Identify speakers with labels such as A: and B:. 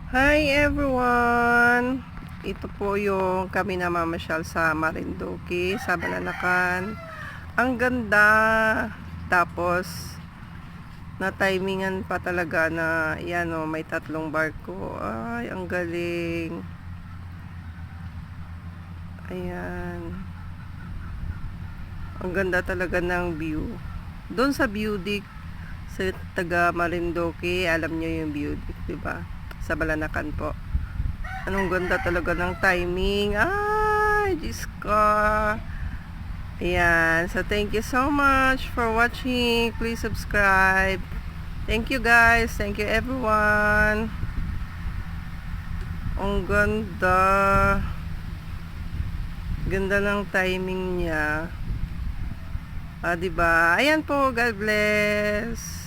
A: Hi everyone! Ito po yung kami na mamasyal sa Marinduque, sa Balanacan. Ang ganda! Tapos, na-timingan pa talaga na, yan o, may tatlong barko. Ay, ang galing! Ayan. Ang ganda talaga ng view. Doon sa Beaudic, sa taga Marinduque, alam nyo yung Beaudic, diba? Sa Balanacan po. Anong ganda talaga ng timing. Ay, Diyos ko. Ayan. So, thank you so much for watching. Please subscribe. Thank you guys. Thank you everyone. Ang ganda. Ganda ng timing niya. Diba? Ayan po. God bless.